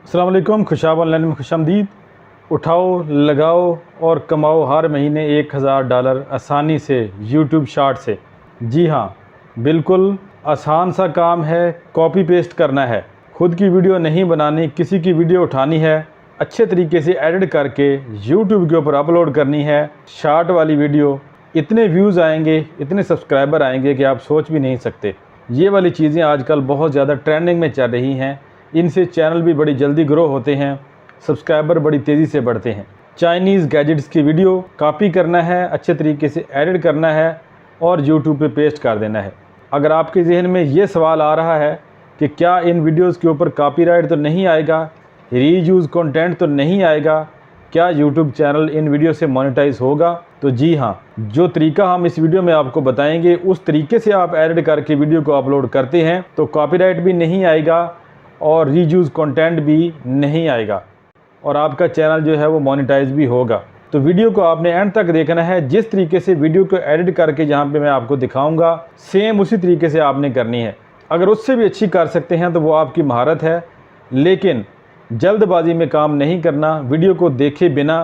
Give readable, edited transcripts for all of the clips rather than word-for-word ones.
अस्सलाम वालेकुम, खुशाब ऑनलाइन में खुशामदीद। उठाओ, लगाओ और कमाओ हर महीने $1000 आसानी से यूट्यूब शॉर्ट से। जी हाँ, बिल्कुल आसान सा काम है। कॉपी पेस्ट करना है, खुद की वीडियो नहीं बनानी, किसी की वीडियो उठानी है, अच्छे तरीके से एडिट करके यूट्यूब के ऊपर अपलोड करनी है। शॉर्ट वाली वीडियो, इतने व्यूज़ आएंगे, इतने सब्सक्राइबर आएंगे कि आप सोच भी नहीं सकते। ये वाली चीज़ें आजकल बहुत ज़्यादा ट्रेंडिंग में चल रही हैं। इनसे चैनल भी बड़ी जल्दी ग्रो होते हैं, सब्सक्राइबर बड़ी तेज़ी से बढ़ते हैं। चाइनीज़ गैजेट्स की वीडियो कॉपी करना है, अच्छे तरीके से एडिट करना है और यूट्यूब पे पेस्ट कर देना है। अगर आपके जहन में ये सवाल आ रहा है कि क्या इन वीडियोस के ऊपर कॉपीराइट तो नहीं आएगा, रीयूज़ कंटेंट तो नहीं आएगा, क्या यूट्यूब चैनल इन वीडियो से मोनेटाइज होगा, तो जी हाँ, जो तरीका हम इस वीडियो में आपको बताएंगे उस तरीके से आप एडिट करके वीडियो को अपलोड करते हैं तो कॉपीराइट भी नहीं आएगा और रीयूज़ कंटेंट भी नहीं आएगा और आपका चैनल जो है वो मोनेटाइज भी होगा। तो वीडियो को आपने एंड तक देखना है। जिस तरीके से वीडियो को एडिट करके जहाँ पे मैं आपको दिखाऊंगा, सेम उसी तरीके से आपने करनी है। अगर उससे भी अच्छी कर सकते हैं तो वो आपकी महारत है, लेकिन जल्दबाजी में काम नहीं करना। वीडियो को देखे बिना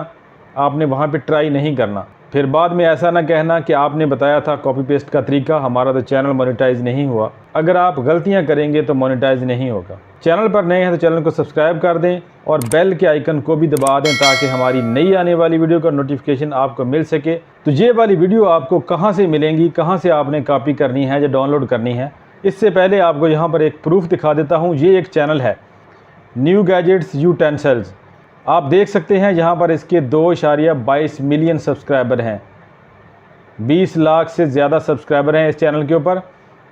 आपने वहाँ पे ट्राई नहीं करना, फिर बाद में ऐसा ना कहना कि आपने बताया था कॉपी पेस्ट का तरीका, हमारा तो चैनल मोनेटाइज नहीं हुआ। अगर आप गलतियां करेंगे तो मोनेटाइज नहीं होगा। चैनल पर नए हैं तो चैनल को सब्सक्राइब कर दें और बेल के आइकन को भी दबा दें ताकि हमारी नई आने वाली वीडियो का नोटिफिकेशन आपको मिल सके। तो ये वाली वीडियो आपको कहाँ से मिलेंगी, कहाँ से आपने कॉपी करनी है या डाउनलोड करनी है, इससे पहले आपको यहाँ पर एक प्रूफ दिखा देता हूँ। ये एक चैनल है न्यू गैजेट्स यूटेंसिल्स। आप देख सकते हैं यहाँ पर इसके 2.22 मिलियन सब्सक्राइबर हैं। 20 लाख से ज़्यादा सब्सक्राइबर हैं इस चैनल के ऊपर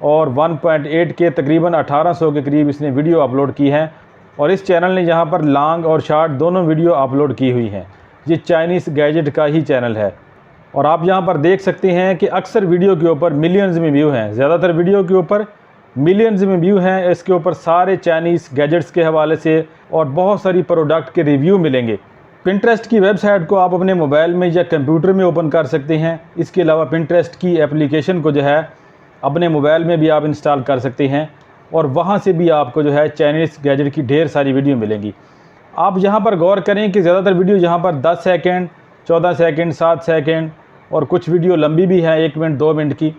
और 1.8 के तकरीबन 1800 के करीब इसने वीडियो अपलोड की हैं। और इस चैनल ने यहाँ पर लॉन्ग और शॉर्ट दोनों वीडियो अपलोड की हुई हैं। ये चाइनीज़ गैजेट का ही चैनल है और आप यहाँ पर देख सकते हैं कि अक्सर वीडियो के ऊपर मिलियंस में व्यू हैं, ज़्यादातर वीडियो के ऊपर मिलियंस में व्यू हैं। इसके ऊपर सारे चाइनीज़ गैजेट्स के हवाले से और बहुत सारी प्रोडक्ट के रिव्यू मिलेंगे। पिंटरेस्ट की वेबसाइट को आप अपने मोबाइल में या कंप्यूटर में ओपन कर सकते हैं। इसके अलावा पिंटरेस्ट की एप्लीकेशन को जो है अपने मोबाइल में भी आप इंस्टॉल कर सकते हैं और वहाँ से भी आपको जो है चाइनीज़ गैजेट की ढेर सारी वीडियो मिलेंगी। आप यहाँ पर गौर करें कि ज़्यादातर वीडियो यहाँ पर 10 सेकंड, 14 सेकंड, 7 सेकंड और कुछ वीडियो लंबी भी हैं 1 मिनट, 2 मिनट की।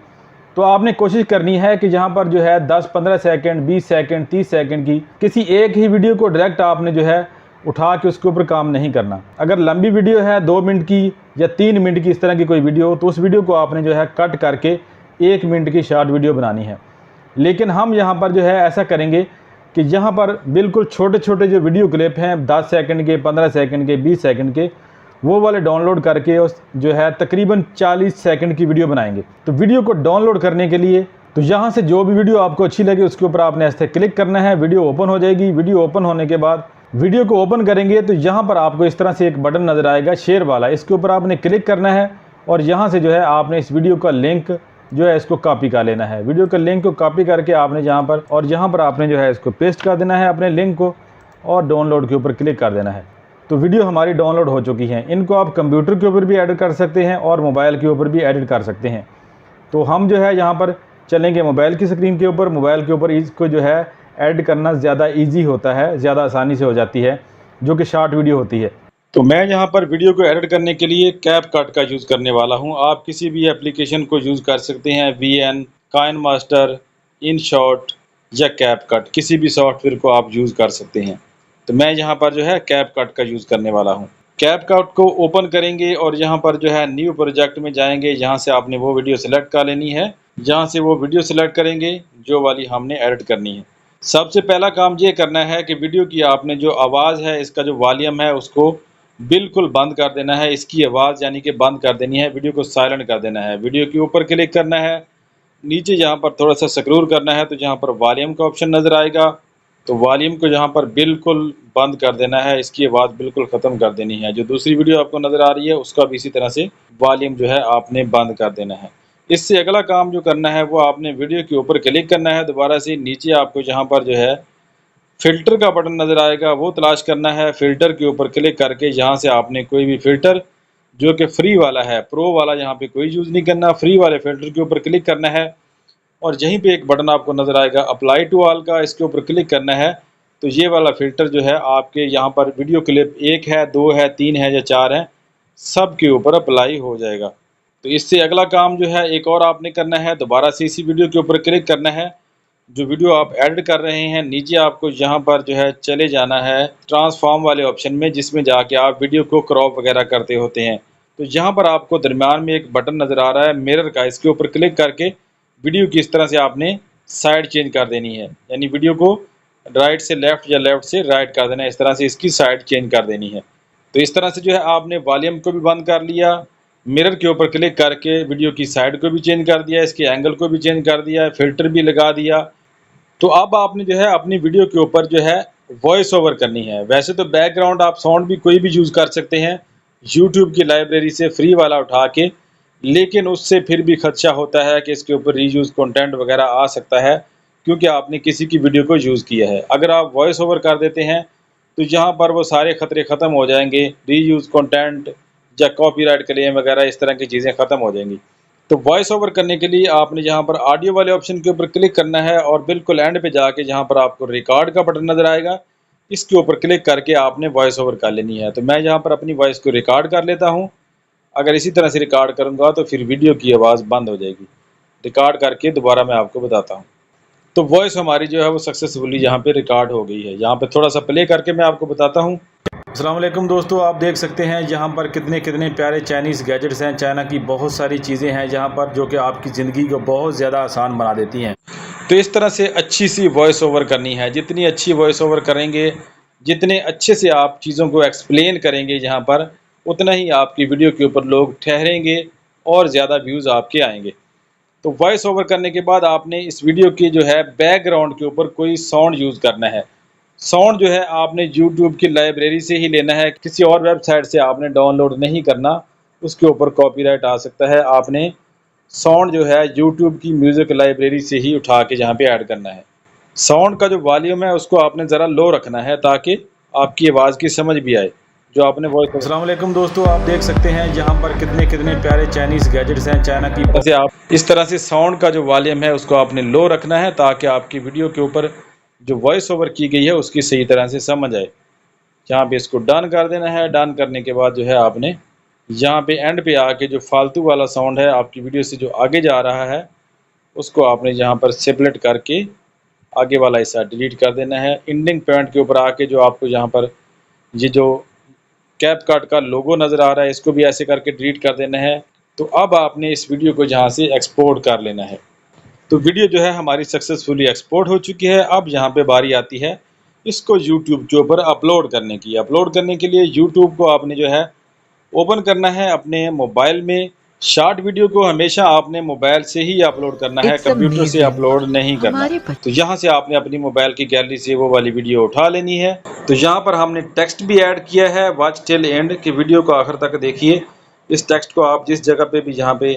तो आपने कोशिश करनी है कि यहाँ पर जो है 10-15 सेकंड, 20 सेकंड, 30 सेकंड की किसी एक ही वीडियो को डायरेक्ट आपने जो है उठा के उसके ऊपर काम नहीं करना। अगर लंबी वीडियो है 2 मिनट की या 3 मिनट की, इस तरह की कोई वीडियो, तो उस वीडियो को आपने जो है कट करके 1 मिनट की शॉर्ट वीडियो बनानी है। लेकिन हम यहाँ पर जो है ऐसा करेंगे कि यहाँ पर बिल्कुल छोटे छोटे जो वीडियो क्लिप हैं 10 सेकंड के, 15 सेकंड के, 20 सेकंड के, वो वाले डाउनलोड करके उस जो है तकरीबन 40 सेकंड की वीडियो बनाएंगे। तो वीडियो को डाउनलोड करने के लिए तो यहाँ से जो भी वीडियो आपको अच्छी लगे उसके ऊपर आपने ऐसे क्लिक करना है, वीडियो ओपन हो जाएगी। वीडियो ओपन होने के बाद वीडियो को ओपन करेंगे तो यहाँ पर आपको इस तरह से एक बटन नज़र आएगा शेयर वाला, इसके ऊपर आपने क्लिक करना है और यहाँ से जो है आपने इस वीडियो का लिंक जो है इसको कॉपी कर लेना है। वीडियो का लिंक को कॉपी करके आपने यहाँ पर और यहाँ पर आपने जो है इसको पेस्ट कर देना है अपने लिंक को और डाउनलोड के ऊपर क्लिक कर देना है। तो वीडियो हमारी डाउनलोड हो चुकी है। इनको आप कंप्यूटर के ऊपर भी एडिट कर सकते हैं और मोबाइल के ऊपर भी एडिट कर सकते हैं। तो हम जो है यहाँ पर चलेंगे मोबाइल की स्क्रीन के ऊपर। मोबाइल के ऊपर इसको जो है एडिट करना ज़्यादा इजी होता है, ज़्यादा आसानी से हो जाती है, जो कि शॉर्ट वीडियो होती है। तो मैं यहाँ पर वीडियो को एडिट करने के लिए कैपकट का यूज़ करने वाला हूँ। आप किसी भी एप्लीकेशन को यूज़ कर सकते हैं, VN, काइनमास्टर, InShot या कैपकट, किसी भी सॉफ्टवेयर को आप यूज़ कर सकते हैं। तो मैं यहाँ पर जो है कैपकट का यूज़ करने वाला हूँ। कैपकट को ओपन करेंगे और यहाँ पर जो है न्यू प्रोजेक्ट में जाएंगे। यहाँ से आपने वो वीडियो सेलेक्ट कर लेनी है, जहाँ से वो वीडियो सेलेक्ट करेंगे जो वाली हमने एडिट करनी है। सबसे पहला काम ये करना है कि वीडियो की आपने जो आवाज़ है, इसका जो वॉल्यूम है उसको बिल्कुल बंद कर देना है। इसकी आवाज़ यानी कि बंद कर देनी है, वीडियो को साइलेंट कर देना है। वीडियो के ऊपर क्लिक करना है, नीचे यहाँ पर थोड़ा सा स्क्रॉल करना है तो जहाँ पर वॉल्यूम का ऑप्शन नज़र आएगा, तो वॉल्यूम को यहाँ पर बिल्कुल बंद कर देना है। इसकी आवाज़ बिल्कुल ख़त्म कर देनी है। जो दूसरी वीडियो आपको नज़र आ रही है उसका भी इसी तरह से वॉल्यूम जो है आपने बंद कर देना है। इससे अगला काम जो करना है वो आपने वीडियो के ऊपर क्लिक करना है। दोबारा से नीचे आपको जहाँ पर जो है फ़िल्टर का बटन नज़र आएगा वो तलाश करना है। फ़िल्टर के ऊपर क्लिक करके यहाँ से आपने कोई भी फ़िल्टर जो कि फ्री वाला है, प्रो वाला यहाँ पे कोई यूज़ नहीं करना, फ्री वाले फ़िल्टर के ऊपर क्लिक करना है और यहीं पे एक बटन आपको नज़र आएगा अप्लाई टू ऑल का, इसके ऊपर क्लिक करना है तो ये वाला फ़िल्टर जो है आपके यहाँ पर वीडियो क्लिप 1 है, 2 है, 3 है या 4 है, सब के ऊपर अप्लाई हो जाएगा। तो इससे अगला काम जो है एक और आपने करना है, दोबारा से इसी वीडियो के ऊपर क्लिक करना है। जो वीडियो आप एडिट कर रहे हैं, नीचे आपको यहाँ पर जो है चले जाना है ट्रांसफॉर्म वाले ऑप्शन में, जिसमें जाके आप वीडियो को क्रॉप वगैरह करते होते हैं। तो यहाँ पर आपको दरम्यान में एक बटन नज़र आ रहा है मिरर का, इसके ऊपर क्लिक करके वीडियो की इस तरह से आपने साइड चेंज कर देनी है, यानी वीडियो को राइट से लेफ़्ट या लेफ़्ट से राइट कर देना है, इस तरह से इसकी साइड चेंज कर देनी है। तो इस तरह से जो है आपने वॉल्यूम को भी बंद कर लिया, मिरर के ऊपर क्लिक करके वीडियो की साइड को भी चेंज कर दिया, इसके एंगल को भी चेंज कर दिया, फ़िल्टर भी लगा दिया। तो अब आपने जो है अपनी वीडियो के ऊपर जो है वॉइस ओवर करनी है। वैसे तो बैकग्राउंड आप साउंड भी कोई भी यूज़ कर सकते हैं यूट्यूब की लाइब्रेरी से फ्री वाला उठा के, लेकिन उससे फिर भी खदशा होता है कि इसके ऊपर रीयूज़ कंटेंट वगैरह आ सकता है, क्योंकि आपने किसी की वीडियो को यूज़ किया है। अगर आप वॉइस ओवर कर देते हैं तो यहाँ पर वो सारे ख़तरे ख़त्म हो जाएंगे, रीयूज़ कंटेंट या कॉपीराइट क्लेम वगैरह इस तरह की चीज़ें ख़त्म हो जाएंगी। तो वॉइस ओवर करने के लिए आपने यहाँ पर ऑडियो वाले ऑप्शन के ऊपर क्लिक करना है और बिल्कुल एंड पे जाके जहाँ पर आपको रिकॉर्ड का बटन नज़र आएगा, इसके ऊपर क्लिक करके आपने वॉइस ओवर कर लेनी है। तो मैं यहाँ पर अपनी वॉइस को रिकॉर्ड कर लेता हूँ। अगर इसी तरह से रिकॉर्ड करूँगा तो फिर वीडियो की आवाज़ बंद हो जाएगी। रिकॉर्ड करके दोबारा मैं आपको बताता हूँ। तो वॉइस हमारी जो है वो सक्सेसफुली यहाँ पे रिकॉर्ड हो गई है। यहाँ पे थोड़ा सा प्ले करके मैं आपको बताता हूँ। अस्सलाम वालेकुम दोस्तों, आप देख सकते हैं यहाँ पर कितने कितने प्यारे चाइनीज़ गैजेट्स हैं। चाइना की बहुत सारी चीज़ें हैं यहाँ पर जो कि आपकी ज़िंदगी को बहुत ज़्यादा आसान बना देती हैं। तो इस तरह से अच्छी सी वॉइस ओवर करनी है। जितनी अच्छी वॉइस ओवर करेंगे, जितने अच्छे से आप चीज़ों को एक्सप्लेन करेंगे यहाँ पर, उतना ही आपकी वीडियो के ऊपर लोग ठहरेंगे और ज़्यादा व्यूज़ आपके आएंगे। तो वॉइस ओवर करने के बाद आपने इस वीडियो की जो है बैकग्राउंड के ऊपर कोई साउंड यूज़ करना है। साउंड जो है आपने यूट्यूब की लाइब्रेरी से ही लेना है, किसी और वेबसाइट से आपने डाउनलोड नहीं करना, उसके ऊपर कॉपीराइट आ सकता है। आपने साउंड जो है यूट्यूब की म्यूज़िक लाइब्रेरी से ही उठा के यहाँ पे ऐड करना है। साउंड का जो वॉल्यूम है उसको आपने ज़रा लो रखना है ताकि आपकी आवाज़ की समझ भी आए जो आपने वॉइस। अस्सलाम वालेकुम दोस्तों, आप देख सकते हैं यहाँ पर कितने कितने प्यारे चाइनीज़ गैजेट्स हैं चाइना की। वैसे आप इस तरह से साउंड का जो वॉल्यूम है उसको आपने लो रखना है ताकि आपकी वीडियो के ऊपर जो वॉइस ओवर की गई है उसकी सही तरह से समझ आए। यहाँ पे इसको डन कर देना है। डन करने के बाद जो है आपने यहाँ पे एंड पे आके जो फालतू वाला साउंड है आपकी वीडियो से जो आगे जा रहा है उसको आपने यहाँ पर सेपरेट करके आगे वाला हिस्सा डिलीट कर देना है। एंडिंग पॉइंट के ऊपर आके जो आपको यहाँ पर ये जो कैपकट का लोगो नज़र आ रहा है इसको भी ऐसे करके डिलीट कर देना है। तो अब आपने इस वीडियो को यहाँ से एक्सपोर्ट कर लेना है। तो वीडियो जो है हमारी सक्सेसफुली एक्सपोर्ट हो चुकी है। अब यहाँ पे बारी आती है इसको यूट्यूब के ऊपर अपलोड करने की। अपलोड करने के लिए यूट्यूब को आपने जो है ओपन करना है अपने मोबाइल में। शॉर्ट वीडियो को हमेशा आपने मोबाइल से ही अपलोड करना है, कंप्यूटर से अपलोड नहीं करना। तो यहाँ से आपने अपनी मोबाइल की गैलरी से वो वाली वीडियो उठा लेनी है। तो यहाँ पर हमने टेक्स्ट भी ऐड किया है, वॉच टिल एंड, कि वीडियो को आखिर तक देखिए। इस टेक्स्ट को आप जिस जगह पे भी यहाँ पे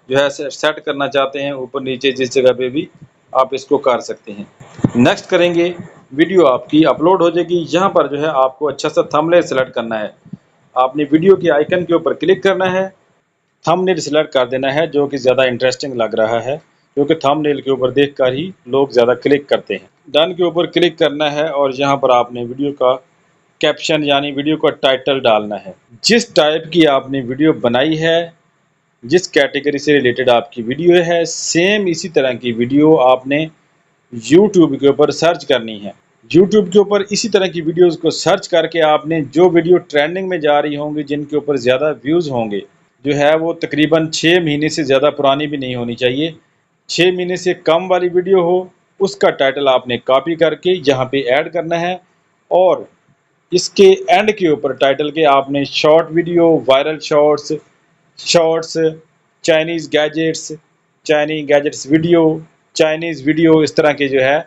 जो है सेट करना चाहते हैं, ऊपर नीचे जिस जगह पे भी आप इसको कर सकते हैं। नेक्स्ट करेंगे, वीडियो आपकी अपलोड हो जाएगी। यहाँ पर जो है आपको अच्छा सा थंबनेल सेलेक्ट करना है। आपने वीडियो के आइकन के ऊपर क्लिक करना है, थंबनेल सेलेक्ट कर देना है जो कि ज़्यादा इंटरेस्टिंग लग रहा है, क्योंकि थंबनेल के ऊपर देखकर ही लोग ज़्यादा क्लिक करते हैं। डन के ऊपर क्लिक करना है और यहाँ पर आपने वीडियो का कैप्शन यानी वीडियो का टाइटल डालना है। जिस टाइप की आपने वीडियो बनाई है, जिस कैटेगरी से रिलेटेड आपकी वीडियो है, सेम इसी तरह की वीडियो आपने यूट्यूब के ऊपर सर्च करनी है। यूट्यूब के ऊपर इसी तरह की वीडियोस को सर्च करके आपने जो वीडियो ट्रेंडिंग में जा रही होंगी, जिनके ऊपर ज़्यादा व्यूज़ होंगे, जो है वो तकरीबन 6 महीने से ज़्यादा पुरानी भी नहीं होनी चाहिए, 6 महीने से कम वाली वीडियो हो, उसका टाइटल आपने कॉपी करके यहाँ पे ऐड करना है। और इसके एंड के ऊपर टाइटल के आपने short video, viral shorts, Chinese gadgets video, Chinese video, इस तरह के जो है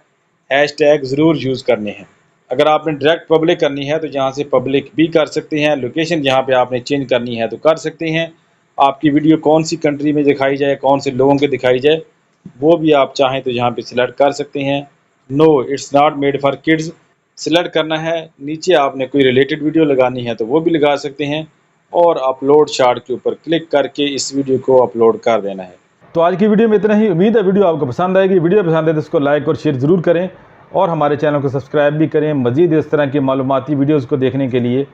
हैशटैग ज़रूर यूज़ करने हैं। अगर आपने डायरेक्ट पब्लिक करनी है तो यहाँ से पब्लिक भी कर सकते हैं। लोकेशन यहाँ पे आपने चेंज करनी है तो कर सकते हैं। आपकी वीडियो कौन सी कंट्री में दिखाई जाए, कौन से लोगों के दिखाई जाए, वो भी आप चाहें तो यहाँ पे सिलेक्ट कर सकते हैं। No it's not made for kids select करना है। नीचे आपने कोई रिलेटेड वीडियो लगानी है तो वो भी लगा सकते हैं और अपलोड शॉर्ट के ऊपर क्लिक करके इस वीडियो को अपलोड कर देना है। तो आज की वीडियो में इतना ही। उम्मीद है वीडियो आपको पसंद आएगी। वीडियो पसंद है तो इसको लाइक और शेयर ज़रूर करें और हमारे चैनल को सब्सक्राइब भी करें। मज़ीद इस तरह की मालूमाती वीडियोज़ को देखने के लिए